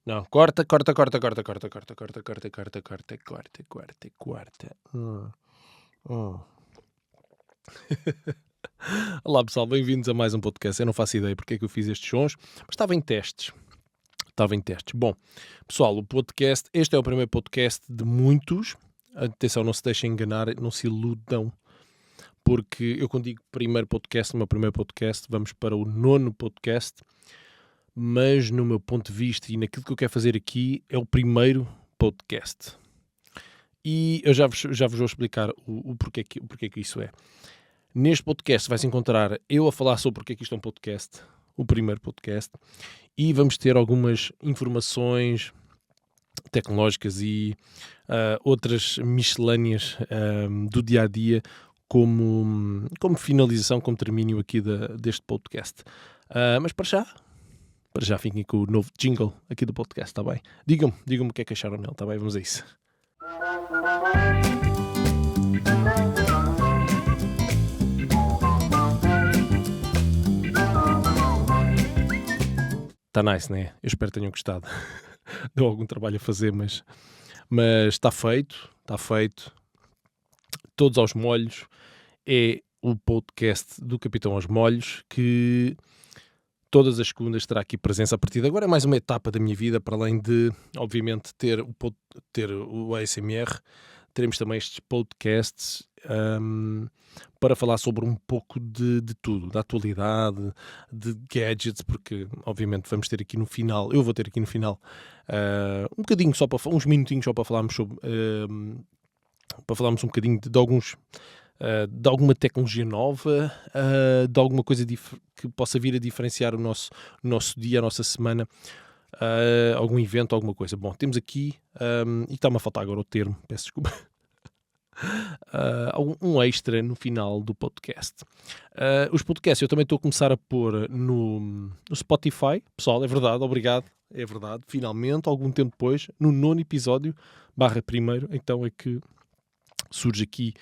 Não, corta. Olá pessoal, bem-vindos a mais um podcast. Eu não faço ideia porque é que eu fiz estes sons, mas estava em testes. Bom, pessoal, o podcast, este é o primeiro podcast de muitos. Atenção, não se deixem enganar, não se iludam. Porque eu quando digo primeiro podcast, no meu primeiro podcast, vamos para o 9º podcast. Mas no meu ponto de vista e naquilo que eu quero fazer aqui, é o primeiro podcast. E eu já vos vou explicar o porquê que isso é. Neste podcast vais encontrar eu a falar sobre porque é que isto é um podcast, o primeiro podcast, e vamos ter algumas informações tecnológicas e outras miscelâneas do dia-a-dia como finalização, como termínio aqui deste podcast. Mas para já fiquem com o novo jingle aqui do podcast, está bem? Digam-me o que é que acharam nele, está bem? Vamos a isso. Está nice, né? Eu espero que tenham gostado. Deu algum trabalho a fazer, mas está feito. Todos aos molhos. É o podcast do Capitão aos Molhos que todas as segundas terá aqui presença a partir de agora. É mais uma etapa da minha vida, para além de, obviamente, ter o ASMR. Teremos também estes podcasts para falar sobre um pouco de tudo, da atualidade, de gadgets, porque, obviamente, eu vou ter aqui no final, um bocadinho só uns minutinhos só para falarmos sobre, para falarmos um bocadinho de alguma tecnologia nova, de alguma coisa que possa vir a diferenciar o nosso dia, a nossa semana, algum evento, alguma coisa. Bom, temos aqui, e está-me a faltar agora o termo, peço desculpa, um extra no final do podcast. Os podcasts eu também estou a começar a pôr no Spotify, pessoal, é verdade, obrigado, é verdade, finalmente, algum tempo depois, no 9º episódio, /1º, então é que surge aqui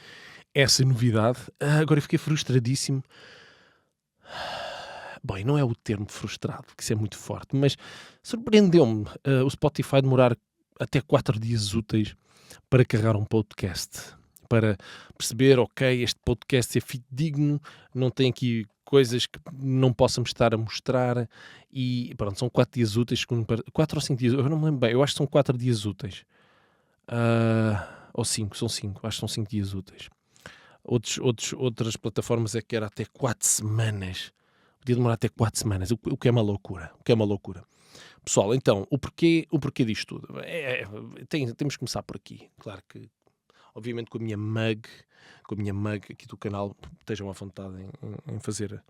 essa novidade. Agora eu fiquei frustradíssimo. Bem, não é o termo frustrado, que isso é muito forte, mas surpreendeu-me o Spotify demorar até 4 dias úteis para carregar um podcast. Para perceber, ok, este podcast é fidedigno, não tem aqui coisas que não possamos estar a mostrar. E pronto, são 4 dias úteis, 4 ou 5 dias, eu não me lembro bem, eu acho que são 4 dias úteis. Ou 5, são 5, acho que são 5 dias úteis. Outras plataformas é que era até 4 semanas. Podia demorar até 4 semanas, o que é uma loucura. Pessoal, então, o porquê disto tudo? Temos que começar por aqui. Claro que, obviamente, com a minha mug aqui do canal, estejam à vontade em fazer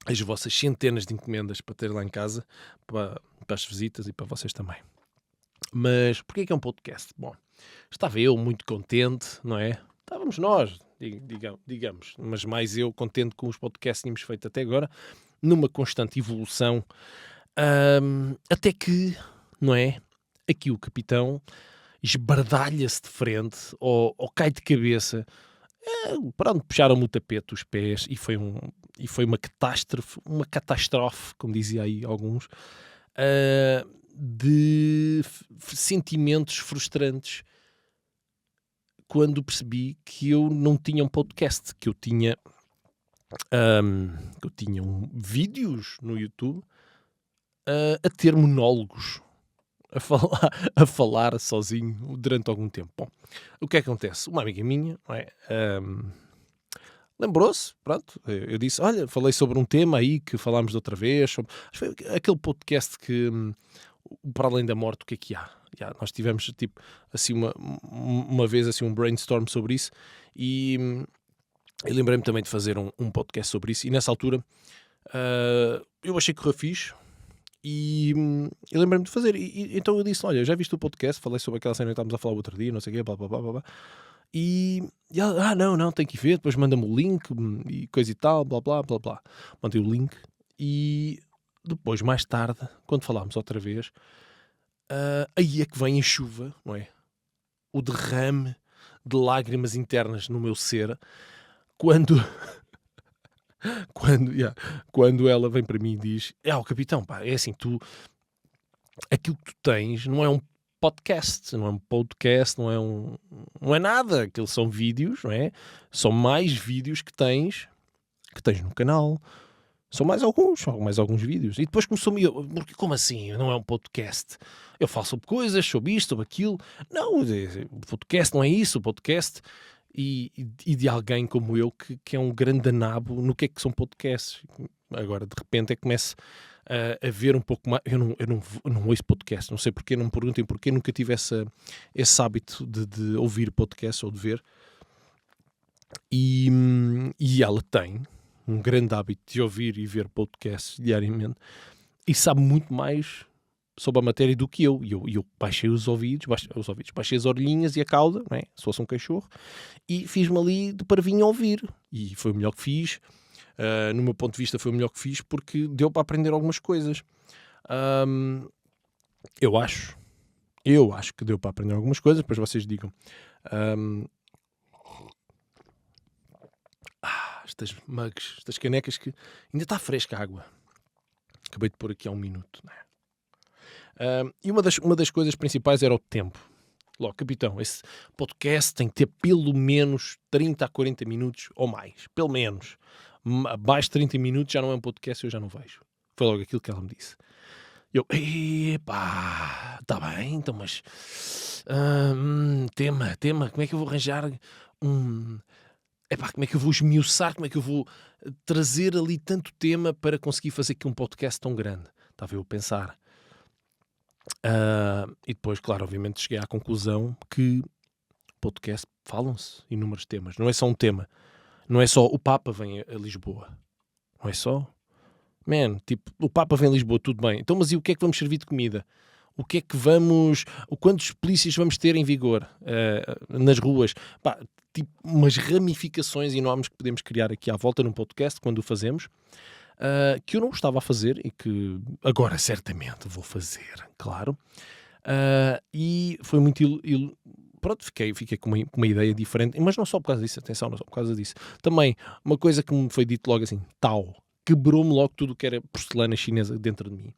as vossas centenas de encomendas para ter lá em casa, para as visitas e para vocês também. Mas porquê que é um podcast? Bom, estava eu muito contente, não é? Estávamos nós, digamos, mas mais eu contente com os podcasts que tínhamos feito até agora, numa constante evolução, até que, não é? Aqui o capitão esbardalha-se de frente ou cai de cabeça. Pronto, puxaram-me o tapete, os pés, e foi uma catástrofe, como dizia aí alguns, de sentimentos frustrantes quando percebi que eu não tinha um podcast, que eu tinha vídeos no YouTube a ter monólogos, a falar sozinho durante algum tempo. Bom, o que é que acontece? Uma amiga minha, não é? Lembrou-se, pronto, eu disse, olha, falei sobre um tema aí que falámos de outra vez, acho que foi aquele podcast que, para além da morte, o que é que há? Nós tivemos, tipo, assim, uma vez, assim, um brainstorm sobre isso, e eu lembrei-me também de fazer um podcast sobre isso, e nessa altura eu achei que correu fixe, e eu lembrei-me de fazer, e então eu disse, olha, já viste o podcast, falei sobre aquela cena que estávamos a falar o outro dia, não sei o quê, blá, blá, blá, blá, blá. E ela, não, tem que ir ver, depois manda-me o link e coisa e tal, blá, blá, blá, blá. Mandei o link e depois, mais tarde, quando falámos outra vez, aí é que vem a chuva, não é? O derrame de lágrimas internas no meu ser, quando, quando ela vem para mim e diz: o capitão, pá, é assim, aquilo que tu tens não é um podcast, não é nada, aquilo são vídeos, não é? São mais vídeos que tens no canal. São mais alguns vídeos. E depois começou-me, porque como assim? Não é um podcast? Eu falo sobre coisas, sobre isto, sobre aquilo. Não, o podcast não é isso. O podcast e de alguém como eu que é um grande nabo no que é que são podcasts. Agora, de repente, começo a ver um pouco mais. Eu não ouço podcast, não sei porquê, não me perguntem porquê, nunca tive esse hábito de ouvir podcast ou de ver. E ela tem um grande hábito de ouvir e ver podcasts diariamente e sabe muito mais sobre a matéria do que eu. E eu baixei os ouvidos, baixei as orelhinhas e a cauda, não é? Se fosse um cachorro, e fiz-me ali de parvinho a ouvir. E foi o melhor que fiz. No meu ponto de vista foi o melhor que fiz porque deu para aprender algumas coisas. Eu acho que deu para aprender algumas coisas, depois vocês digam. Estas mugs, estas canecas que ainda está fresca a água. Acabei de pôr aqui há 1 minuto. Não é? E uma das coisas principais era o tempo. Logo, capitão, esse podcast tem que ter pelo menos 30 a 40 minutos ou mais. Pelo menos. Abaixo de 30 minutos já não é um podcast, eu já não vejo. Foi logo aquilo que ela me disse. Eu, epá, está bem, então, mas tema, como é que eu vou arranjar como é que eu vou esmiuçar, como é que eu vou trazer ali tanto tema para conseguir fazer aqui um podcast tão grande? Estava eu a pensar. E depois, claro, obviamente cheguei à conclusão que podcast falam-se inúmeros temas. Não é só um tema. Não é só o Papa vem a Lisboa. Não é só. Tipo, o Papa vem a Lisboa, tudo bem. Então, mas e o que é que vamos servir de comida? O que é que quantos polícias vamos ter em vigor nas ruas? Pá, tipo, umas ramificações enormes que podemos criar aqui à volta num podcast, quando o fazemos, que eu não estava a fazer e que agora certamente vou fazer, claro. E foi muito... Pronto, fiquei com uma ideia diferente, mas não só por causa disso, atenção, não só por causa disso. Também, uma coisa que me foi dito logo assim, quebrou-me logo tudo o que era porcelana chinesa dentro de mim.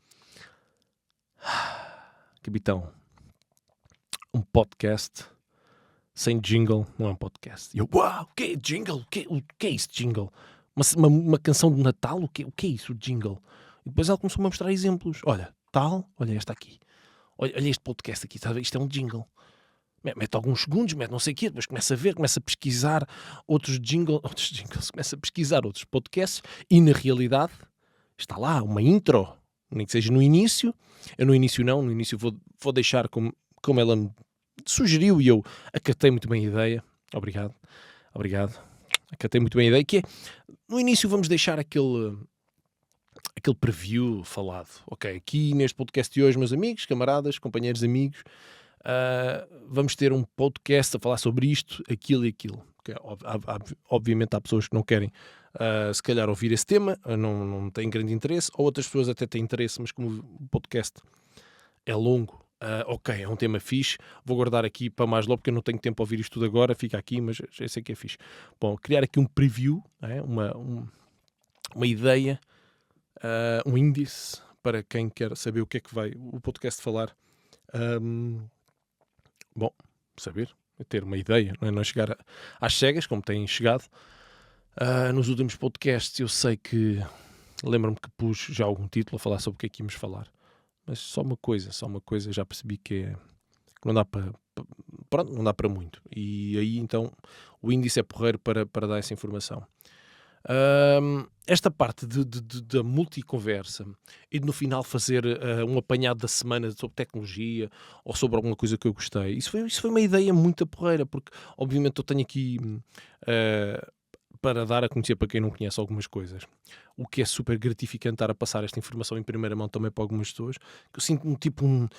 Capitão, um podcast sem jingle não é um podcast. E eu, uau, o que é jingle? O que é isso, jingle? Uma canção de Natal? O que é isso, jingle? E depois ela começou-me a mostrar exemplos. Olha esta aqui. Olha este podcast aqui, tá a ver? Isto é um jingle. Mete alguns segundos, mete não sei o quê, depois começa a ver, começa a pesquisar outros jingles, começa a pesquisar outros podcasts e na realidade está lá uma intro, nem que seja no início. Eu no início vou deixar como ela me sugeriu e eu acatei muito bem a ideia. Obrigado. Acatei muito bem a ideia, que é, no início vamos deixar aquele preview falado. Ok, aqui neste podcast de hoje, meus amigos, camaradas, companheiros, amigos, vamos ter um podcast a falar sobre isto, aquilo e aquilo. Porque, obviamente há pessoas que não querem se calhar ouvir esse tema, não têm grande interesse, ou outras pessoas até têm interesse, mas como o podcast é longo, ok, é um tema fixe, vou guardar aqui para mais logo porque eu não tenho tempo a ouvir isto tudo agora, fica aqui, mas já sei que é fixe. Bom, criar aqui um preview, uma ideia, um índice para quem quer saber o que é que vai o podcast falar. Bom, saber, ter uma ideia, não chegar às cegas, como têm chegado. Nos últimos podcasts eu sei que lembro-me que pus já algum título a falar sobre o que é que íamos falar, mas só uma coisa, já percebi que não dá para não dá para muito, e aí então o índice é porreiro para dar essa informação. Esta parte da multiconversa e de no final fazer um apanhado da semana sobre tecnologia ou sobre alguma coisa que eu gostei, isso foi uma ideia muito porreira, porque obviamente eu tenho aqui para dar a conhecer para quem não conhece algumas coisas, o que é super gratificante estar a passar esta informação em primeira mão também para algumas pessoas, que eu sinto-me tipo um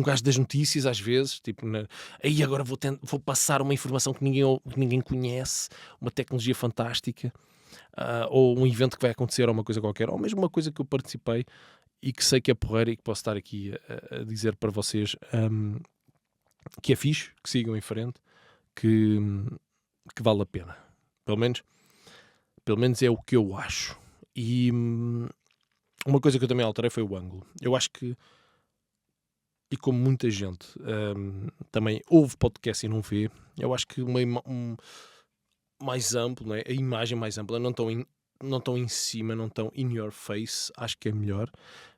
gajo das notícias às vezes, aí agora vou passar uma informação que ninguém conhece, uma tecnologia fantástica, ou um evento que vai acontecer, ou uma coisa qualquer, ou mesmo uma coisa que eu participei e que sei que é porreira e que posso estar aqui a dizer para vocês que é fixe, que sigam em frente, que vale a pena. Pelo menos é o que eu acho. E uma coisa que eu também alterei foi o ângulo. Eu acho que, e como muita gente também ouve podcast e não vê, eu acho que mais amplo, não é? A imagem mais ampla, não tão em cima, não tão in your face, acho que é melhor,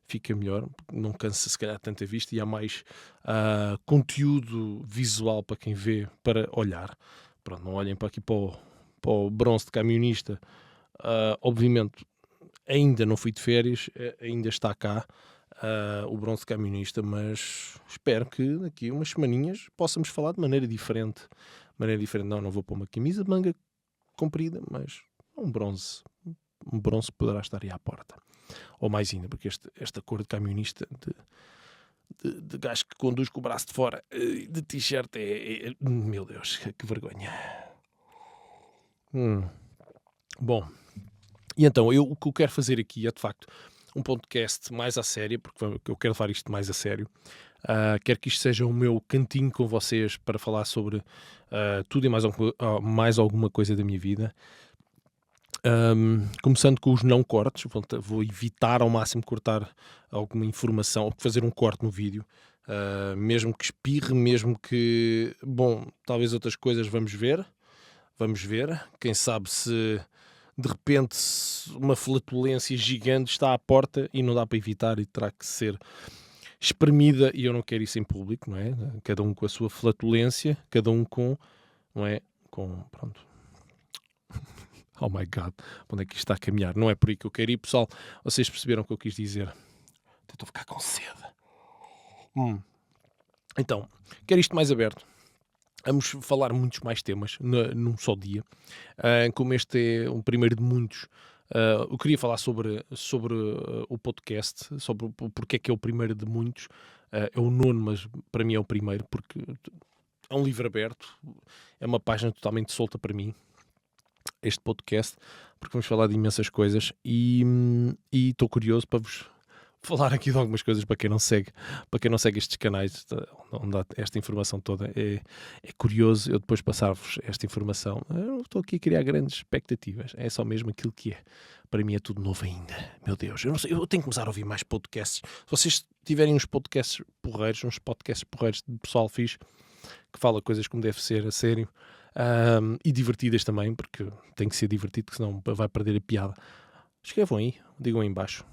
fica melhor, não cansa se calhar tanta vista e há mais conteúdo visual para quem vê, para olhar. Pronto, não olhem para aqui para o bronze de camionista. Obviamente ainda não fui de férias, ainda está cá o bronze de camionista, mas espero que daqui a umas semaninhas possamos falar de maneira diferente. Não vou pôr uma camisa de manga comprida, mas um bronze poderá estar aí à porta. Ou mais ainda, porque esta cor de camionista de gajo que conduz com o braço de fora de t-shirt meu Deus, que vergonha. Bom, e então o que eu quero fazer aqui é de facto um podcast mais a sério, porque eu quero levar isto mais a sério. Quero que isto seja o meu cantinho com vocês para falar sobre tudo e mais alguma coisa da minha vida. Começando com os não cortes, vou evitar ao máximo cortar alguma informação ou fazer um corte no vídeo, mesmo que espirre, mesmo que, talvez outras coisas vamos ver, quem sabe se de repente uma flatulência gigante está à porta e não dá para evitar e terá que ser espremida, e eu não quero isso em público, não é? Cada um com a sua flatulência, cada um com, não é? Pronto. Oh my God, onde é que isto está a caminhar? Não é por aí que eu quero ir, pessoal. Vocês perceberam o que eu quis dizer? Estou a ficar com sede. Então, quero isto mais aberto. Vamos falar muitos mais temas num só dia. Como este é o primeiro de muitos, eu queria falar sobre o podcast, sobre porque é que é o primeiro de muitos. É o nono, mas para mim é o primeiro, porque é um livro aberto, é uma página totalmente solta para mim, este podcast, porque vamos falar de imensas coisas e estou curioso para vos falar aqui de algumas coisas para quem não segue estes canais, onde há esta informação toda. É curioso eu depois passar-vos esta informação. Eu não estou aqui a criar grandes expectativas, é só mesmo aquilo que é. Para mim é tudo novo ainda, meu Deus. Eu não sei, eu tenho que começar a ouvir mais podcasts. Se vocês tiverem uns podcasts porreiros de pessoal fixe, que fala coisas como deve ser, a sério, e divertidas também, porque tem que ser divertido, porque senão vai perder a piada. Escrevam aí, digam aí em baixo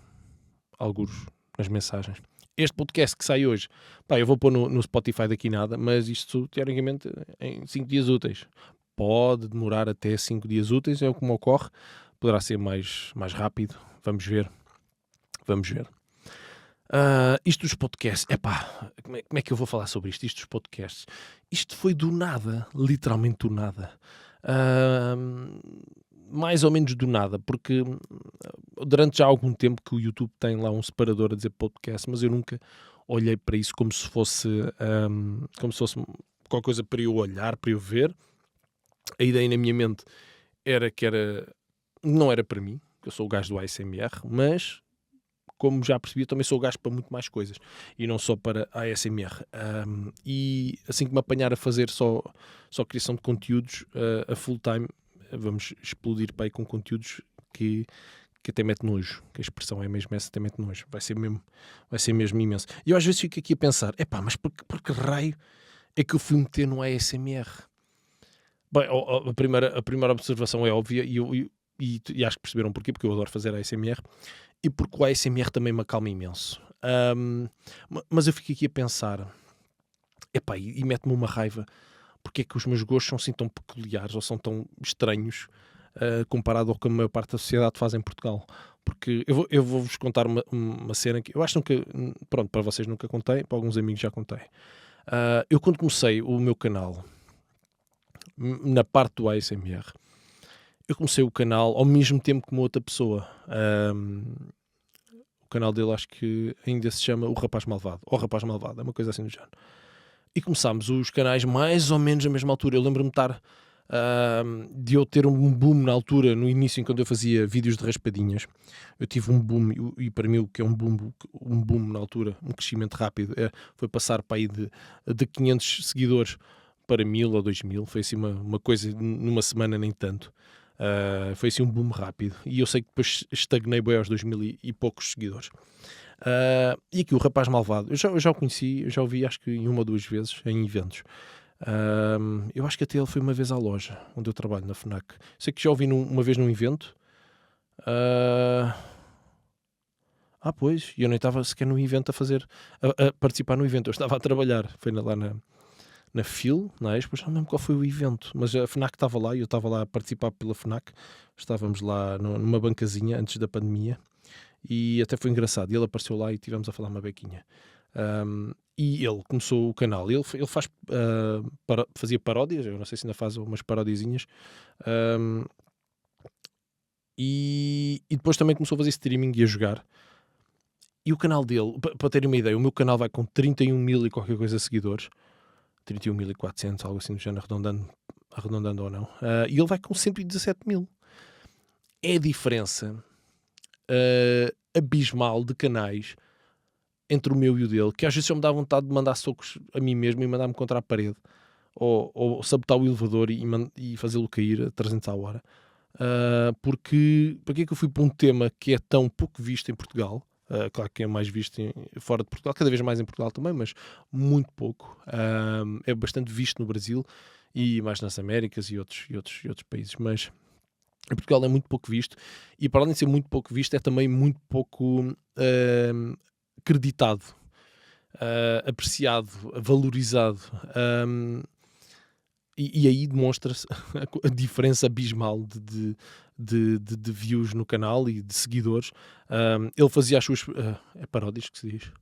alguns nas mensagens. Este podcast que sai hoje, eu vou pôr no Spotify daqui nada, mas isto teoricamente em 5 dias úteis. Pode demorar até 5 dias úteis, é o que me ocorre. Poderá ser mais rápido. Vamos ver. Isto dos podcasts, como é que eu vou falar sobre isto? Isto dos podcasts. Isto foi do nada, literalmente do nada. Mais ou menos do nada, porque durante já algum tempo que o YouTube tem lá um separador a dizer podcast, mas eu nunca olhei para isso como se fosse qualquer coisa para eu olhar, para eu ver. A ideia na minha mente era que não era para mim, que eu sou o gajo do ASMR, mas como já percebi, eu também sou o gajo para muito mais coisas e não só para a ASMR. E assim que me apanhar a fazer só criação de conteúdos a full time, vamos explodir para aí com conteúdos que até mete nojo, que a expressão é mesmo essa, até mete nojo. Vai ser mesmo imenso. E eu às vezes fico aqui a pensar, mas por que raio é que eu fui meter no ASMR? Bem, a primeira observação é óbvia e acho que perceberam porquê, porque eu adoro fazer ASMR e porque o ASMR também me acalma imenso. Mas eu fico aqui a pensar, e mete-me uma raiva, porque é que os meus gostos são assim tão peculiares ou são tão estranhos comparado ao que a maior parte da sociedade faz em Portugal. Porque eu vou-vos contar uma cena que eu acho que nunca, para vocês nunca contei, para alguns amigos já contei. Eu quando comecei o meu canal, na parte do ASMR, eu comecei o canal ao mesmo tempo que uma outra pessoa. O canal dele acho que ainda se chama O Rapaz Malvado, ou Rapaz Malvado, é uma coisa assim do género. E começámos os canais mais ou menos na mesma altura. Eu lembro-me de eu ter um boom na altura, no início, quando eu fazia vídeos de raspadinhas. Eu tive um boom, e para mim o que é um boom na altura, um crescimento rápido, foi passar para aí de 500 seguidores para 1000 ou 2000. Foi assim uma coisa, numa semana nem tanto. Foi assim um boom rápido. E eu sei que depois estagnei bem aos 2000 e poucos seguidores. E aqui o Rapaz Malvado, eu já o conheci, eu já o vi acho que em uma ou duas vezes em eventos. Eu acho que até ele foi uma vez à loja onde eu trabalho, na FNAC. Sei que já o vi uma vez num evento. Pois, e eu nem estava sequer no evento a participar no evento, eu estava a trabalhar. Foi lá na FIL, na Expo, já não lembro qual foi o evento, mas a FNAC estava lá e eu estava lá a participar pela FNAC. Estávamos lá numa bancazinha antes da pandemia e até foi engraçado. Ele apareceu lá e tivemos a falar uma bequinha. E ele começou o canal. Ele faz, fazia paródias, eu não sei se ainda faz umas parodiazinhas. E depois também começou a fazer streaming e a jogar. E o canal dele, para terem uma ideia, o meu canal vai com 31 mil e qualquer coisa seguidores. 31.400, algo assim do género, arredondando ou não. E ele vai com 117 mil. É a diferença abismal de canais entre o meu e o dele, que às vezes eu me dá vontade de mandar socos a mim mesmo e mandar-me contra a parede. Ou sabotar o elevador e fazê-lo cair a 300 à hora. Porque para que é que eu fui para um tema que é tão pouco visto em Portugal? Claro que é mais visto fora de Portugal, cada vez mais em Portugal também, mas muito pouco. É bastante visto no Brasil e mais nas Américas e outros países, mas em Portugal é muito pouco visto e para além de ser muito pouco visto é também muito pouco creditado, apreciado, valorizado. E aí demonstra-se a diferença abismal de views no canal e de seguidores. Ele fazia as suas... é paródias que se diz?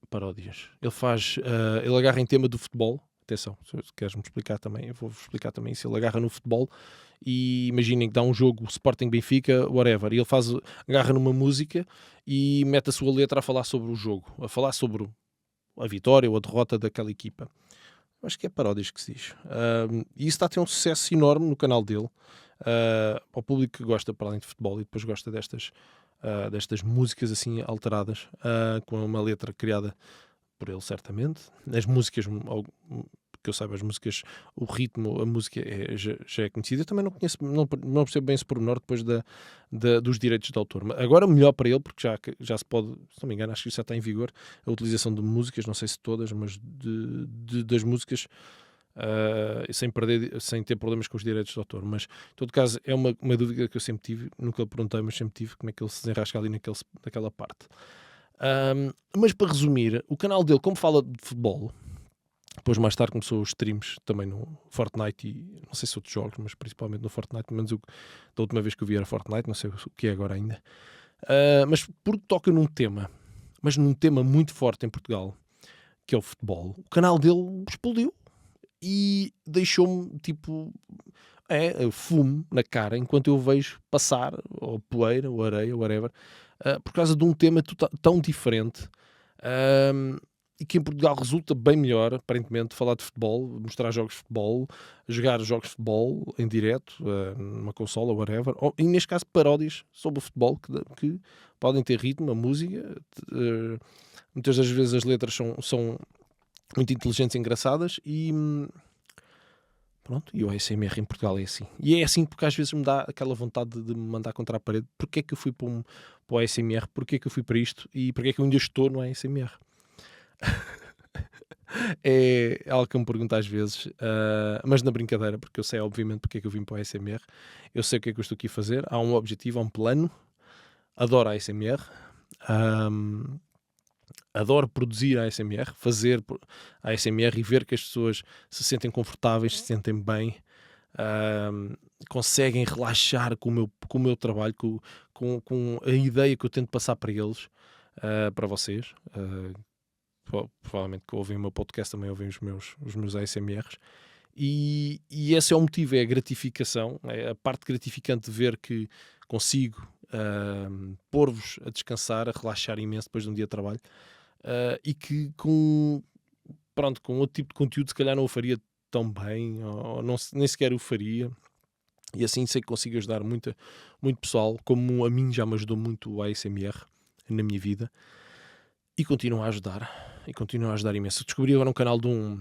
Paródias. Ele agarra em tema do futebol. Atenção, se queres-me explicar também, eu vou-vos explicar também. Se ele agarra no futebol e imaginem que dá um jogo Sporting Benfica, whatever, e ele agarra numa música e mete a sua letra a falar sobre o jogo, a falar sobre a vitória ou a derrota daquela equipa. Acho que é paródias que se diz. E isso está a ter um sucesso enorme no canal dele. Ao público que gosta, para além de futebol, e depois gosta destas músicas assim alteradas, com uma letra criada por ele, certamente. As músicas, que eu saiba, as músicas, o ritmo, a música já é conhecida. Eu também não conheço, não percebo bem esse pormenor depois dos direitos de autor. Agora melhor para ele, porque já se pode, se não me engano, acho que isso já está em vigor, a utilização de músicas, não sei se todas, mas das músicas, sem ter problemas com os direitos de autor. Mas, em todo caso, é uma dúvida que eu sempre tive, nunca lhe perguntei, mas sempre tive como é que ele se desenrasca ali naquela parte. Mas para resumir, o canal dele, como fala de futebol, depois mais tarde começou os streams também no Fortnite e não sei se outros jogos, mas principalmente no Fortnite, pelo menos da última vez que eu vi era Fortnite, não sei o que é agora ainda. Mas porque toca num tema muito forte em Portugal, que é o futebol, o canal dele explodiu e deixou-me tipo fumo na cara enquanto eu vejo passar, ou poeira, ou areia, whatever, por causa de um tema tão diferente. E que em Portugal resulta bem melhor, aparentemente, falar de futebol, mostrar jogos de futebol, jogar jogos de futebol em direto, numa consola, whatever, e neste caso paródias sobre o futebol que podem ter ritmo, a música, muitas das vezes as letras são muito inteligentes e engraçadas e pronto, e o ASMR em Portugal é assim. E é assim porque às vezes me dá aquela vontade de me mandar contra a parede. Porquê é que eu fui para o ASMR? Porquê é que eu fui para isto? E porquê é que eu ainda estou no ASMR? É algo que eu me pergunto às vezes, mas na brincadeira, porque eu sei obviamente porque é que eu vim para o ASMR, eu sei o que é que eu estou aqui a fazer, há um objetivo, há um plano, adoro a ASMR, adoro produzir a ASMR, fazer a ASMR e ver que as pessoas se sentem confortáveis, se sentem bem, conseguem relaxar com o meu trabalho, com a ideia que eu tento passar para eles, para vocês. Provavelmente que ouvem o meu podcast também ouvem os meus ASMRs e esse é o motivo, é a gratificação, é a parte gratificante de ver que consigo pôr-vos a descansar, a relaxar imenso depois de um dia de trabalho, e que com outro tipo de conteúdo se calhar não o faria tão bem, ou nem sequer o faria, e assim sei que consigo ajudar muito pessoal, como a mim já me ajudou muito o ASMR na minha vida. E continuo a ajudar imenso. Descobri agora um canal de um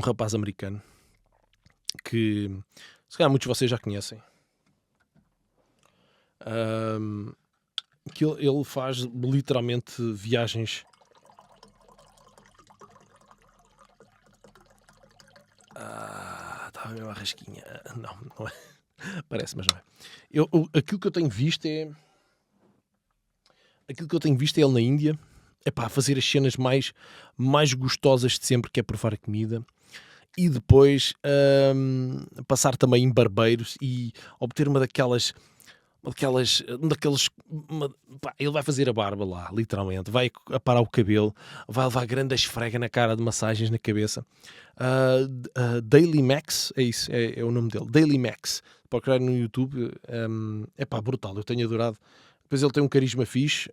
rapaz americano que se calhar muitos de vocês já conhecem. Que ele faz literalmente viagens. Estava mesmo a rasquinha. Não é. Parece, mas não é. Aquilo que eu tenho visto é ele na Índia. É pá, fazer as cenas mais gostosas de sempre, que é provar a comida. E depois passar também em barbeiros e obter ele vai fazer a barba lá, literalmente, vai aparar o cabelo, vai levar grande esfrega na cara de massagens na cabeça. Daily Max, é isso, é o nome dele, Daily Max, procurar no YouTube, é pá, brutal, eu tenho adorado. Depois ele tem um carisma fixe,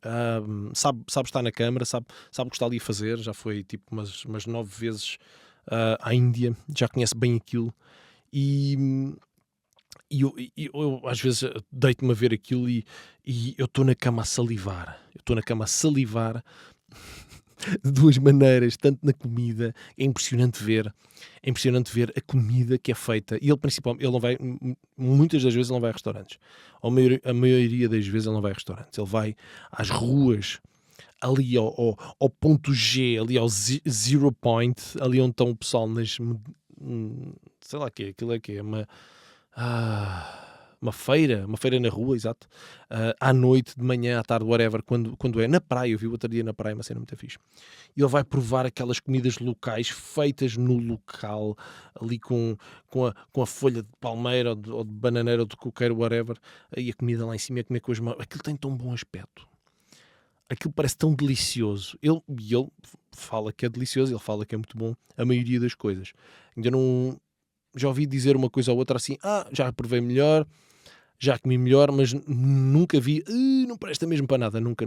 sabe estar na câmara, sabe o que está ali a fazer, já foi tipo umas 9 vezes à Índia, já conhece bem aquilo. E eu às vezes deito-me a ver aquilo e eu estou na cama a salivar. De duas maneiras, tanto na comida, é impressionante ver a comida que é feita. E ele principalmente, ele não vai, muitas das vezes ele não vai a restaurantes. A maioria das vezes ele não vai a restaurantes. Ele vai às ruas, ali ao ponto G, ali ao zero point, ali onde estão o pessoal sei lá o que é, aquilo é que é uma feira na rua, exato, à noite, de manhã, à tarde, whatever, quando é na praia. Eu vi o outro dia na praia uma cena muito fixe. E ele vai provar aquelas comidas locais feitas no local, ali com a folha de palmeira ou de bananeira ou de coqueiro, whatever, e a comida lá em cima, a comer com as mãos. Aquilo tem tão bom aspecto. Aquilo parece tão delicioso. Ele fala que é delicioso, ele fala que é muito bom, a maioria das coisas. Ainda não... Já ouvi dizer uma coisa ou outra assim, já provei melhor, já comi melhor, mas nunca vi, não presta mesmo para nada, nunca.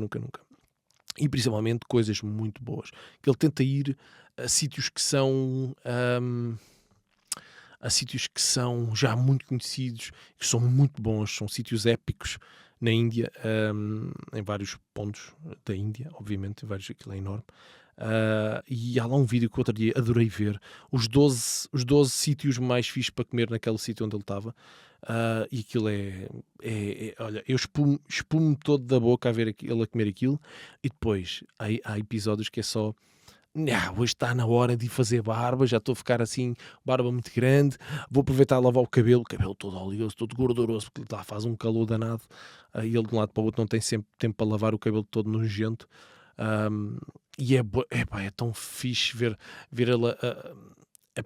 E principalmente coisas muito boas. Que ele tenta ir a sítios que são já muito conhecidos, que são muito bons, são sítios épicos na Índia, em vários pontos da Índia, obviamente, aquilo é enorme. E há lá um vídeo que outro dia adorei ver, os 12 sítios mais fixes para comer naquele sítio onde ele estava, e aquilo olha, eu espumo todo da boca a ver ele a comer aquilo. E depois há episódios que é só hoje está na hora de fazer barba, já estou a ficar assim, barba muito grande, vou aproveitar a lavar o cabelo todo oleoso, todo gorduroso, porque lá faz um calor danado, e ele de um lado para o outro não tem sempre tempo para lavar o cabelo todo nojento. E é tão fixe ver ele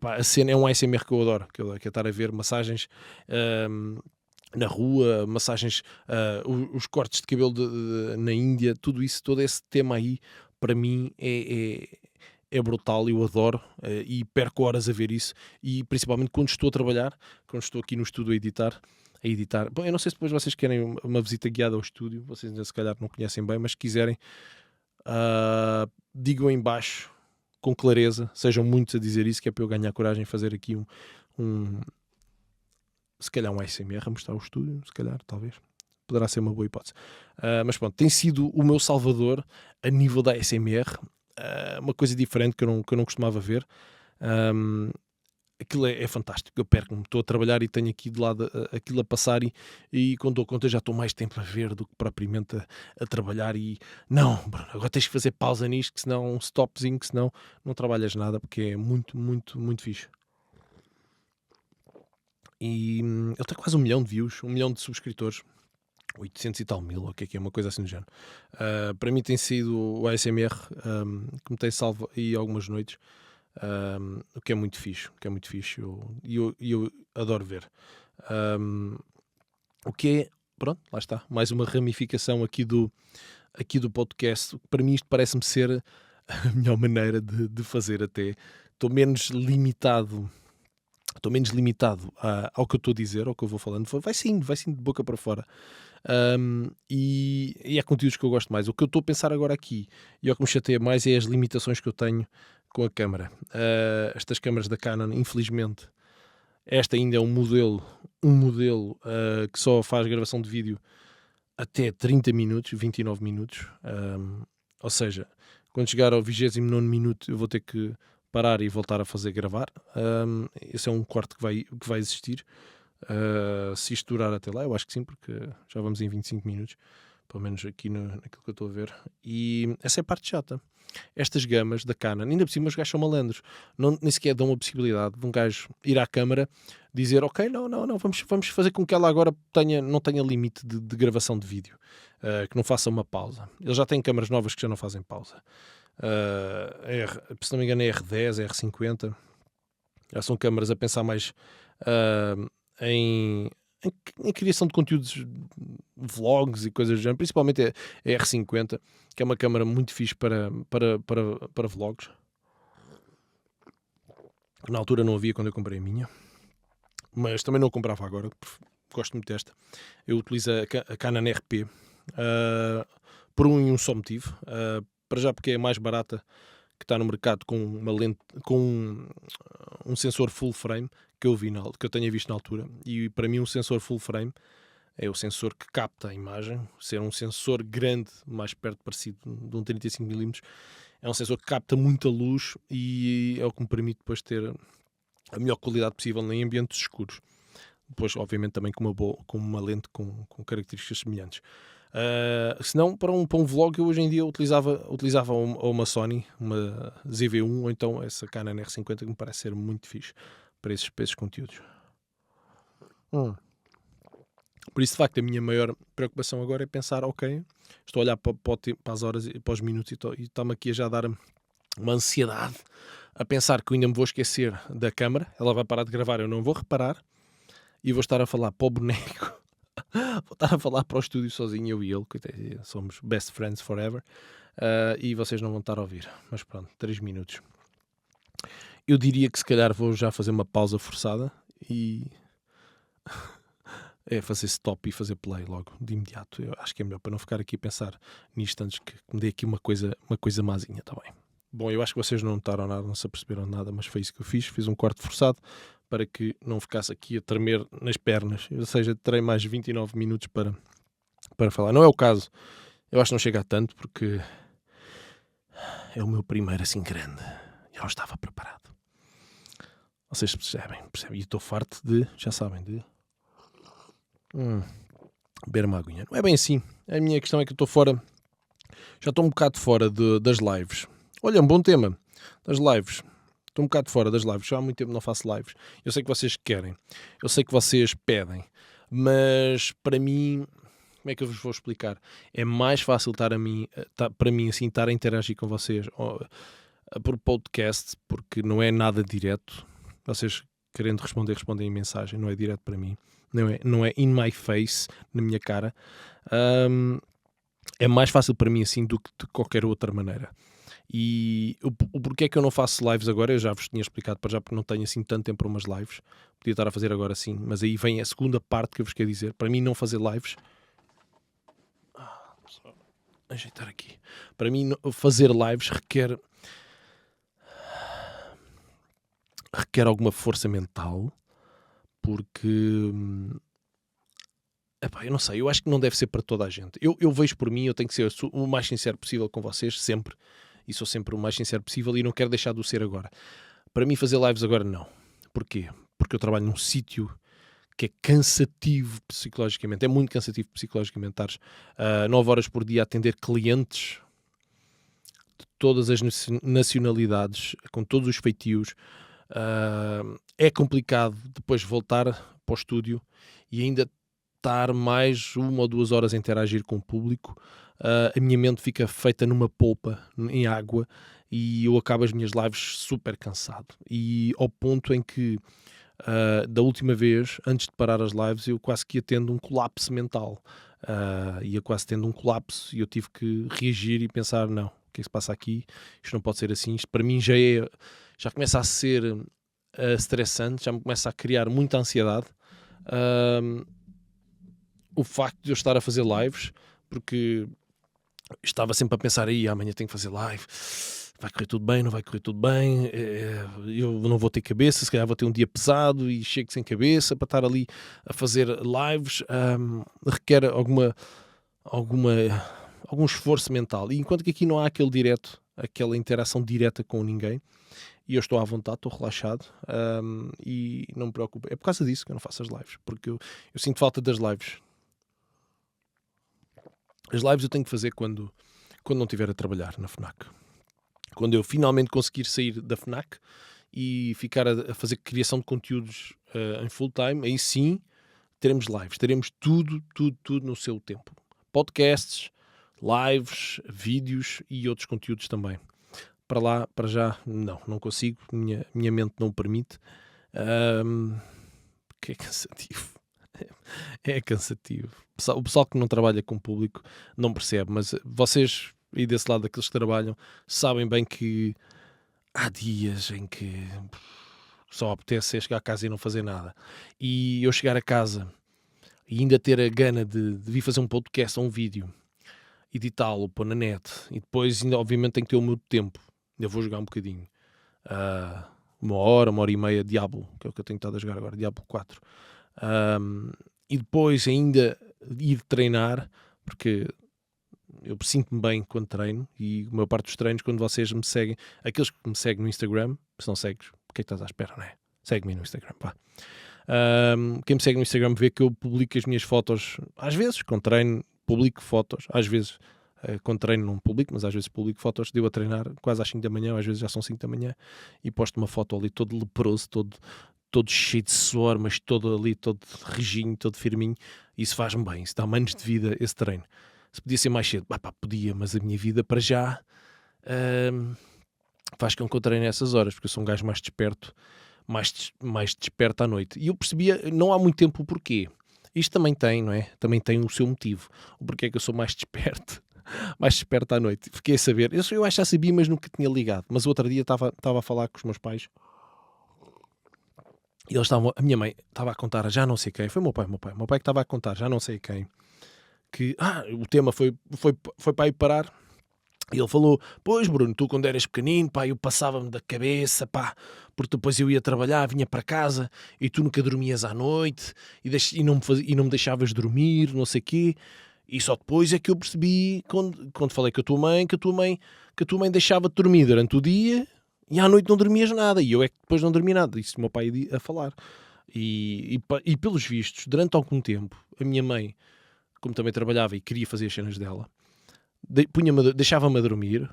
a cena. É um ASMR que eu adoro, que é estar a ver massagens na rua, massagens, os cortes de cabelo na Índia, tudo isso, todo esse tema aí, para mim é brutal, eu adoro, e perco horas a ver isso, e principalmente quando estou a trabalhar, quando estou aqui no estúdio a editar. Bom, eu não sei se depois vocês querem uma visita guiada ao estúdio, vocês ainda se calhar não conhecem bem, mas se quiserem, digam em baixo com clareza, sejam muitos a dizer isso, que é para eu ganhar coragem de fazer aqui se calhar um ASMR a mostrar o estúdio, se calhar, talvez poderá ser uma boa hipótese. Mas pronto, tem sido o meu salvador a nível da ASMR, uma coisa diferente que eu não costumava ver. Aquilo é fantástico, eu perco-me, estou a trabalhar e tenho aqui de lado aquilo a passar, e quando dou conta já estou mais tempo a ver do que propriamente a trabalhar. E não, Bruno, agora tens que fazer pausa nisto, que senão um stopzinho, que senão não trabalhas nada, porque é muito, muito, muito fixe. E ele tem quase 1 milhão de views, 1 milhão de subscritores, 800 e tal mil, o que é uma coisa assim do género. Para mim tem sido o ASMR que me tem salvo aí algumas noites, o que é muito fixe, e eu adoro ver. O que é, pronto, lá está, mais uma ramificação aqui do podcast. Para mim isto parece-me ser a melhor maneira de fazer até. Estou menos limitado ao que eu estou a dizer, ao que eu vou falando. Vai sim de boca para fora. E é conteúdos que eu gosto mais. O que eu estou a pensar agora aqui, e o que me chateia mais, é as limitações que eu tenho com a câmara. Estas câmaras da Canon, infelizmente, esta ainda é um modelo que só faz gravação de vídeo até 30 minutos, 29 minutos. Ou seja, quando chegar ao 29º minuto eu vou ter que parar e voltar a fazer gravar. Esse é um corte que vai existir. Se isto durar até lá, eu acho que sim, porque já vamos em 25 minutos, pelo menos aqui naquilo que eu estou a ver. E essa é a parte chata. Estas gamas da Canon, ainda por cima os gajos são malandros, nem sequer dão a possibilidade de um gajo ir à câmara, dizer ok, não, vamos fazer com que ela agora não tenha limite de gravação de vídeo, que não faça uma pausa. Eles já têm câmaras novas que já não fazem pausa. Se não me engano é R10, R50, já são câmaras a pensar mais em criação de conteúdos, vlogs e coisas do género, principalmente a R50, que é uma câmara muito fixe para vlogs, que na altura não havia quando eu comprei a minha, mas também não a comprava agora, gosto muito desta. Eu utilizo a Canon RP por um só motivo, para já porque é a mais barata que está no mercado, com uma lente, com um sensor full frame que eu tenha visto na altura. E para mim um sensor full frame é o sensor que capta a imagem. Ser um sensor grande, mais perto parecido de um 35mm, é um sensor que capta muita luz e é o que me permite depois ter a melhor qualidade possível em ambientes escuros. Depois, obviamente, também com uma lente com características semelhantes. Se não, para um vlog, eu hoje em dia utilizava uma Sony, uma ZV-1, ou então essa Canon R50, que me parece ser muito fixe para esses conteúdos. Por isso, de facto, a minha maior preocupação agora é pensar, ok, estou a olhar para as horas e para os minutos e está-me aqui a já dar uma ansiedade a pensar que eu ainda me vou esquecer da câmara, ela vai parar de gravar, eu não vou reparar e vou estar a falar para o boneco, vou estar a falar para o estúdio sozinho, eu e ele, que somos best friends forever, e vocês não vão estar a ouvir. Mas pronto, 3 minutos. Eu diria que se calhar vou já fazer uma pausa forçada e fazer stop e fazer play logo, de imediato. Eu acho que é melhor, para não ficar aqui a pensar nisto antes que me dê aqui uma coisa mazinha, tá bem? Bom, eu acho que vocês não notaram nada, não se aperceberam de nada, mas foi isso que eu fiz um corte forçado para que não ficasse aqui a tremer nas pernas, ou seja, terei mais 29 minutos para falar. Não é o caso, eu acho que não chega a tanto, porque é o meu primeiro assim grande, eu não estava preparado. Vocês percebem, e estou farto já sabem, de beber uma aguinha. Não é bem assim, a minha questão é que eu estou fora, já estou um bocado fora das lives. Olha, um bom tema, das lives. Estou um bocado fora das lives, já há muito tempo não faço lives. Eu sei que vocês querem, eu sei que vocês pedem, mas para mim, como é que eu vos vou explicar? É mais fácil para mim assim, estar a interagir com vocês por podcast, porque não é nada direto. Vocês querendo respondem em mensagem, não é direto para mim, não é in my face, na minha cara. É mais fácil para mim assim do que de qualquer outra maneira. E o porquê é que eu não faço lives agora, eu já vos tinha explicado para já, porque não tenho assim tanto tempo para umas lives. Podia estar a fazer agora sim, mas aí vem a segunda parte que eu vos quero dizer. Para mim não fazer lives, só ajeitar aqui, para mim fazer lives requer alguma força mental, porque eu não sei, eu acho que não deve ser para toda a gente. Eu vejo por mim, eu tenho que ser o mais sincero possível com vocês, sempre. E sou sempre o mais sincero possível e não quero deixar de o ser agora. Para mim fazer lives agora não. Porquê? Porque eu trabalho num sítio que é cansativo psicologicamente. É muito cansativo psicologicamente. Estares 9 horas por dia a atender clientes de todas as nacionalidades, com todos os feitios. É complicado depois voltar para o estúdio e ainda estar mais 1 ou 2 horas a interagir com o público. A minha mente fica feita numa polpa, em água, e eu acabo as minhas lives super cansado. E ao ponto em que, da última vez, antes de parar as lives, eu quase que ia tendo um colapso mental. Ia quase tendo um colapso e eu tive que reagir e pensar, não, o que é que se passa aqui? Isto não pode ser assim. Isto para mim já começa a ser estressante, já me começa a criar muita ansiedade. O facto de eu estar a fazer lives, porque estava sempre a pensar, aí amanhã tenho que fazer live, vai correr tudo bem, não vai correr tudo bem, eu não vou ter cabeça, se calhar vou ter um dia pesado e chego sem cabeça para estar ali a fazer lives, requer algum esforço mental. E enquanto que aqui não há aquele direto, aquela interação direta com ninguém. E eu estou à vontade, estou relaxado, e não me preocupo. É por causa disso que eu não faço as lives, porque eu sinto falta das lives. As lives eu tenho que fazer quando não estiver a trabalhar na FNAC. Quando eu finalmente conseguir sair da FNAC e ficar a fazer criação de conteúdos em full time, aí sim teremos lives, teremos tudo no seu tempo. Podcasts, lives, vídeos e outros conteúdos também. Para lá, para já, não consigo, minha mente não o permite, porque é cansativo. É cansativo. O pessoal que não trabalha com público não percebe, mas vocês aí desse lado, daqueles que trabalham, sabem bem que há dias em que só apetece chegar a casa e não fazer nada. E eu chegar a casa e ainda ter a gana de vir fazer um podcast ou um vídeo, editá-lo, pôr na net, e depois ainda obviamente tenho que ter o meu tempo. Ainda vou jogar um bocadinho. 1 hora e meia Diablo, que é o que eu tenho estado a jogar agora, Diablo 4. E depois ainda ir treinar, porque eu sinto-me bem quando treino, e a maior parte dos treinos, quando vocês me seguem, aqueles que me seguem no Instagram, se não segues, o que é que estás à espera, não é? Segue-me no Instagram, pá. Quem me segue no Instagram vê que eu publico as minhas fotos, às vezes, quando treino, publico fotos, às vezes, quando treino não publico, mas às vezes publico fotos de eu a treinar quase às 5 da manhã, às vezes já são 5 da manhã, e posto uma foto ali todo leproso, todo cheio de suor, mas todo ali, todo rijinho, todo firminho. Isso faz-me bem, isso dá-me anos de vida, esse treino. Se podia ser mais cedo, podia, mas a minha vida para já faz com que eu treine nessas horas, porque eu sou um gajo mais desperto, mais desperto à noite. E eu percebia, não há muito tempo, o porquê. Isto também tem, não é? Também tem o seu motivo. O porquê é que eu sou mais desperto à noite. Fiquei a saber. Eu acho que já sabia, mas nunca tinha ligado. Mas o outro dia estava a falar com os meus pais. E a minha mãe estava a contar, já não sei quem, foi meu pai que estava a contar, já não sei quem, que o tema foi para ir parar, e ele falou, pois Bruno, tu quando eras pequenino, pá, eu passava-me da cabeça, pá, porque depois eu ia trabalhar, vinha para casa, e tu nunca dormias à noite, e não me deixavas dormir, não sei o quê, e só depois é que eu percebi, quando falei com a tua mãe, que a tua mãe deixava-te dormir durante o dia, e à noite não dormias nada, e eu é que depois não dormi nada. Isso o meu pai a falar. E pelos vistos, durante algum tempo, a minha mãe, como também trabalhava e queria fazer as cenas dela, deixava-me a dormir.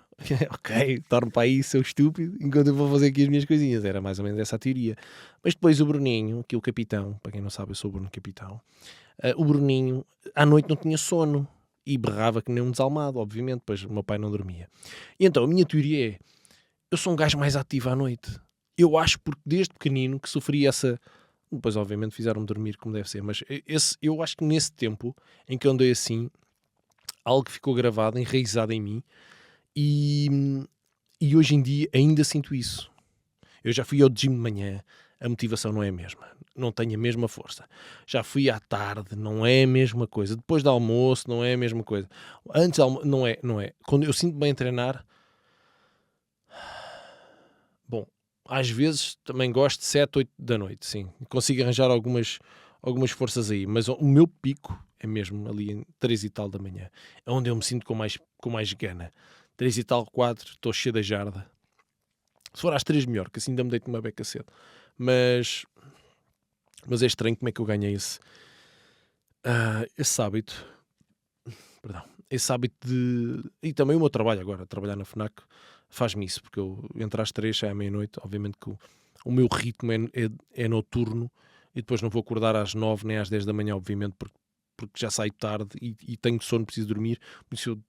Ok, torno para aí, seu estúpido, enquanto eu vou fazer aqui as minhas coisinhas. Era mais ou menos essa a teoria. Mas depois o Bruninho, que é o capitão, para quem não sabe, eu sou o Bruno Capitão, o Bruninho, à noite não tinha sono e berrava que nem um desalmado, obviamente, pois o meu pai não dormia. E então a minha teoria é, eu sou um gajo mais ativo à noite. Eu acho, porque desde pequenino que sofri essa... Depois, obviamente, fizeram-me dormir como deve ser, mas eu acho que nesse tempo em que eu andei assim, algo ficou gravado, enraizado em mim, e hoje em dia ainda sinto isso. Eu já fui ao gym de manhã, a motivação não é a mesma, não tenho a mesma força. Já fui à tarde, não é a mesma coisa. Depois do almoço, não é a mesma coisa. Antes, não é. Quando eu sinto bem a treinar... Bom, às vezes também gosto de 7, 8 da noite, sim. Consigo arranjar algumas forças aí, mas o meu pico é mesmo ali em 3 e tal da manhã. É onde eu me sinto com mais gana. 3 e tal, 4, estou cheio da jarda. Se for às 3 melhor, que assim ainda me deito uma beca cedo. Mas é estranho como é que eu ganhei esse hábito. Perdão. Esse hábito de... E também o meu trabalho agora, trabalhar na FNAC, faz-me isso, porque eu entro às 3, sai à meia-noite, obviamente que o meu ritmo é noturno, e depois não vou acordar às 9 nem às 10 da manhã, obviamente, porque já saio tarde e tenho sono, preciso dormir. Por isso eu,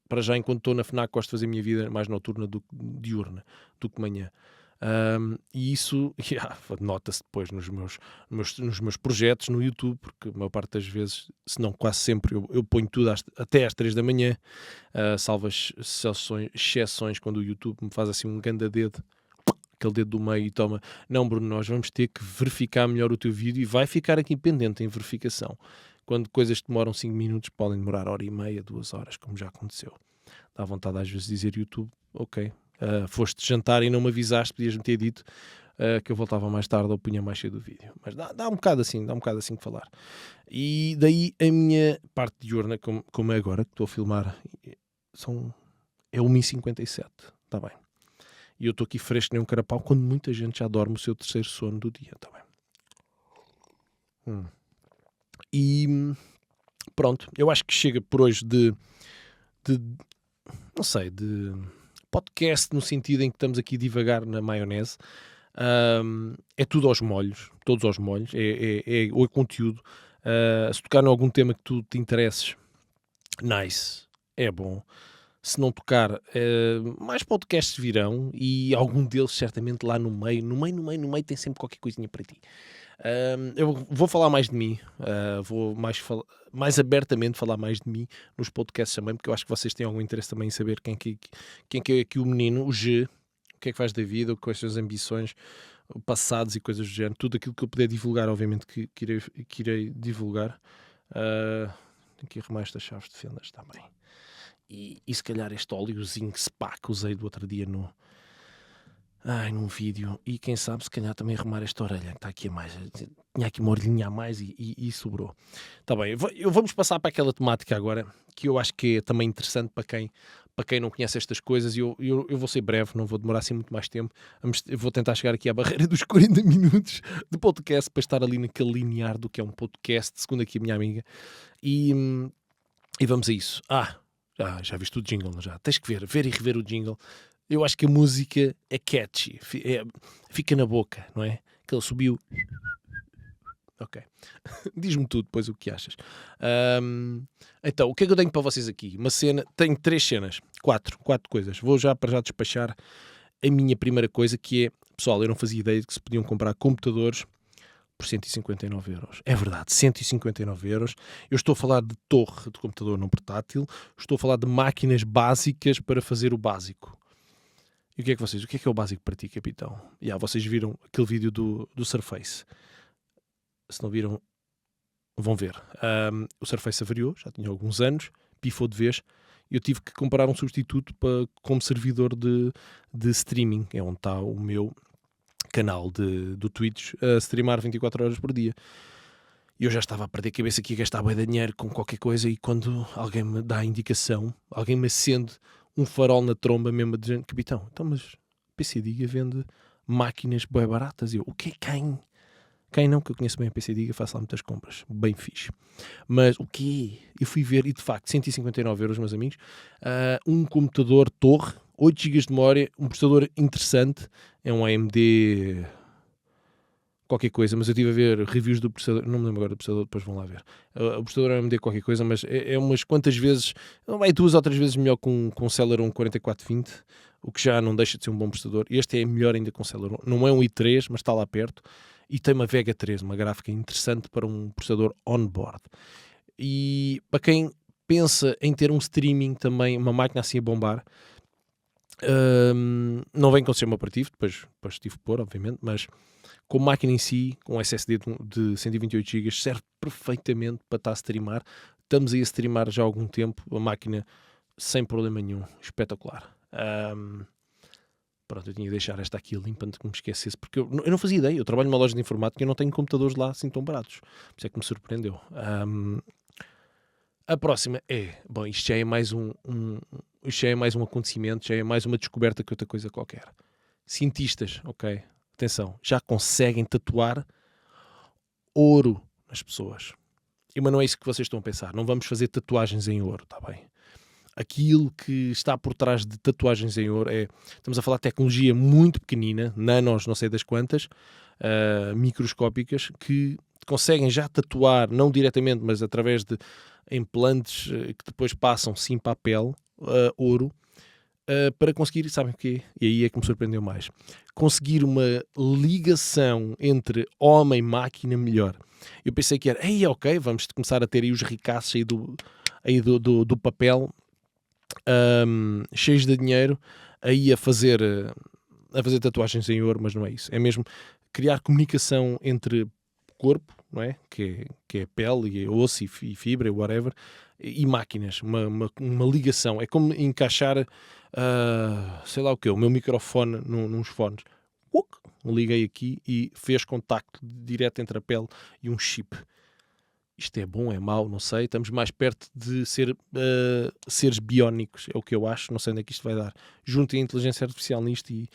para já, enquanto estou na FNAC, gosto de fazer a minha vida mais noturna do que diurna, do que manhã. E isso nota-se depois nos meus projetos no YouTube, porque a maior parte das vezes, se não quase sempre, eu ponho tudo até às 3 da manhã, salvo as exceções, quando o YouTube me faz assim um ganda dedo, aquele dedo do meio, e toma, não Bruno, nós vamos ter que verificar melhor o teu vídeo, e vai ficar aqui pendente em verificação. Quando coisas que demoram 5 minutos podem demorar 1h30, 2 horas, como já aconteceu. Dá vontade às vezes de dizer YouTube, ok, foste jantar e não me avisaste, podias-me ter dito que eu voltava mais tarde ou punha mais cedo o vídeo. Mas dá um bocado assim de falar. E daí a minha parte diurna, como é agora, que estou a filmar, é 1h57 está bem. E eu estou aqui fresco nem um carapau quando muita gente já dorme o seu terceiro sono do dia, está bem. E pronto, eu acho que chega por hoje de não sei, de podcast no sentido em que estamos aqui divagar na maionese. É tudo aos molhos, todos aos molhos, é o conteúdo. Se tocar em algum tema que tu te interesses, nice, é bom. Se não tocar, mais podcasts virão e algum deles certamente lá no meio tem sempre qualquer coisinha para ti. Eu vou falar mais de mim, vou mais abertamente falar mais de mim nos podcasts também, porque eu acho que vocês têm algum interesse também em saber quem que é aqui o menino, o G, o que é que faz da vida, quais são as ambições, passados e coisas do género, tudo aquilo que eu puder divulgar, obviamente que irei divulgar. Tenho que arrumar estas chaves de fendas também. E se calhar este óleozinho que usei do outro dia num vídeo, e quem sabe se calhar também arrumar esta orelha que está aqui a mais, tinha aqui uma orelhinha a mais e sobrou. Está bem, vamos passar para aquela temática agora, que eu acho que é também interessante para quem não conhece estas coisas, e eu vou ser breve, não vou demorar assim muito mais tempo. Eu vou tentar chegar aqui à barreira dos 40 minutos de podcast, para estar ali naquele linear do que é um podcast, segundo aqui a minha amiga, e vamos a isso. Já viste o jingle, não já? Tens que ver e rever o jingle. Eu acho que a música é catchy, fica na boca, não é? Que ele subiu. Ok. Diz-me tu depois o que achas. Então, o que é que eu tenho para vocês aqui? Uma cena, tenho 3 cenas, 4 coisas. Vou já despachar a minha primeira coisa, que é, pessoal, eu não fazia ideia de que se podiam comprar computadores por 159€. É verdade, 159€. Eu estou a falar de torre de computador não portátil, estou a falar de máquinas básicas para fazer o básico. E o que é o básico para ti, capitão? Vocês viram aquele vídeo do Surface. Se não viram, vão ver. O Surface avariou, já tinha alguns anos, pifou de vez, e eu tive que comprar um substituto como servidor de streaming, é onde está o meu canal do Twitch a streamar 24 horas por dia. E eu já estava a perder a cabeça aqui a gastar bué de dinheiro com qualquer coisa, e quando alguém me dá a indicação, alguém me acende um farol na tromba mesmo, dizendo: capitão, então mas PC Diga vende máquinas bué baratas. E eu, o que é quem? Quem não, que eu conheço bem a PC Diga, faço lá muitas compras, bem fixe. Mas o quê? Eu fui ver, e de facto 159€, meus amigos, um computador torre, 8 GB de memória, um processador interessante, é um AMD qualquer coisa, mas eu estive a ver reviews do processador, não me lembro agora do processador, depois vão lá ver. O processador é AMD qualquer coisa, mas é umas quantas vezes, vai 2 ou 3 vezes melhor com um Celeron 4420, o que já não deixa de ser um bom processador. Este é melhor ainda com o Celeron, não é um i3, mas está lá perto, e tem uma Vega 3, uma gráfica interessante para um processador on-board. E para quem pensa em ter um streaming também, uma máquina assim a bombar, não vem com sistema operativo, depois tive que pôr, obviamente, mas com máquina em si, com SSD de 128 GB, serve perfeitamente para estar a streamar. Estamos aí a streamar já há algum tempo, a máquina sem problema nenhum, espetacular. Pronto, eu tinha de deixar esta aqui limpa antes que me esquecesse, porque eu não fazia ideia. Eu trabalho numa loja de informática e eu não tenho computadores lá assim tão baratos, por isso é que me surpreendeu. A próxima bom, isto já é mais isto já é mais um acontecimento, já é mais uma descoberta que outra coisa qualquer. Cientistas, ok, atenção, já conseguem tatuar ouro nas pessoas. Mas não é isso que vocês estão a pensar. Não vamos fazer tatuagens em ouro, está bem? Aquilo que está por trás de tatuagens em ouro estamos a falar de tecnologia muito pequenina, nanos, não sei das quantas, microscópicas, que conseguem já tatuar, não diretamente, mas através de implantes que depois passam sim para a pele, ouro, para conseguir, sabem o quê? E aí é que me surpreendeu mais. Conseguir uma ligação entre homem e máquina melhor. Eu pensei que era, ok, vamos começar a ter aí os ricaços aí do papel, cheios de dinheiro, aí a fazer tatuagens em ouro, mas não é isso. É mesmo criar comunicação entre corpo, não é? Que é pele, e é osso, e fibra, e whatever, e máquinas, uma ligação. É como encaixar, sei lá o quê, o meu microfone nos fones. Liguei aqui e fez contacto direto entre a pele e um chip. Isto é bom, é mau, não sei. Estamos mais perto de seres biónicos, é o que eu acho. Não sei onde é que isto vai dar. Juntem a inteligência artificial nisto e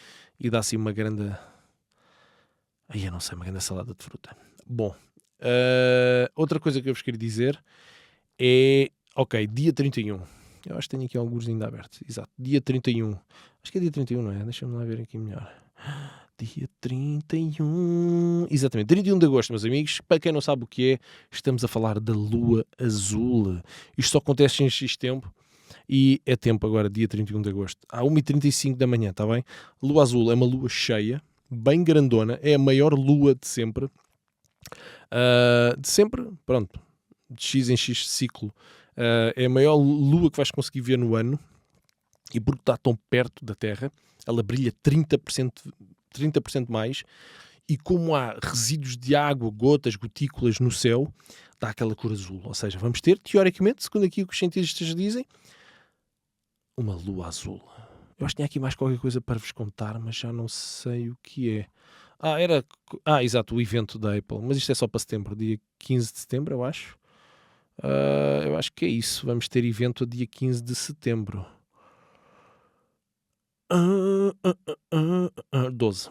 dá assim uma grande... Aí eu não sei, uma grande salada de fruta. Bom, outra coisa que eu vos queria dizer é... Ok, dia 31. Eu acho que tenho aqui alguns ainda abertos. Exato, dia 31. Acho que é dia 31, não é? Deixa-me lá ver aqui melhor. Dia 31. Exatamente, 31 de agosto, meus amigos. Para quem não sabe o que é, estamos a falar da Lua Azul. Isto só acontece em X tempo. E é tempo agora, dia 31 de agosto. À 1h35 da manhã, está bem? Lua Azul é uma lua cheia, bem grandona. É a maior lua de sempre. Pronto. De X em X ciclo. É a maior lua que vais conseguir ver no ano. E porque está tão perto da Terra, ela brilha 30% mais, e como há resíduos de água, gotas, gotículas no céu, dá aquela cor azul. Ou seja, vamos ter, teoricamente, segundo aqui o que os cientistas dizem, uma lua azul. Eu acho que tinha aqui mais qualquer coisa para vos contar, mas já não sei o que é. Exato, o evento da Apple. Mas isto é só para setembro, dia 15 de setembro, eu acho. Eu acho que é isso. Vamos ter evento a dia 15 de setembro. 12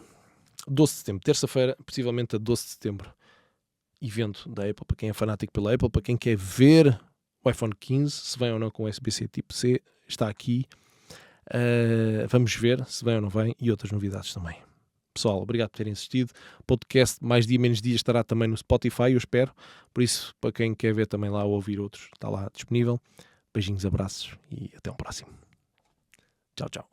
de setembro, terça-feira, possivelmente a 12 de setembro. Evento da Apple, para quem é fanático pela Apple, para quem quer ver o iPhone 15, se vem ou não com USB-C tipo C, está aqui. Vamos ver se vem ou não vem, e outras novidades também. Pessoal, obrigado por terem assistido. Podcast Mais Dia Menos Dia estará também no Spotify, eu espero. Por isso, para quem quer ver também lá ou ouvir outros, está lá disponível. Beijinhos, abraços e até um próximo. Tchau, tchau.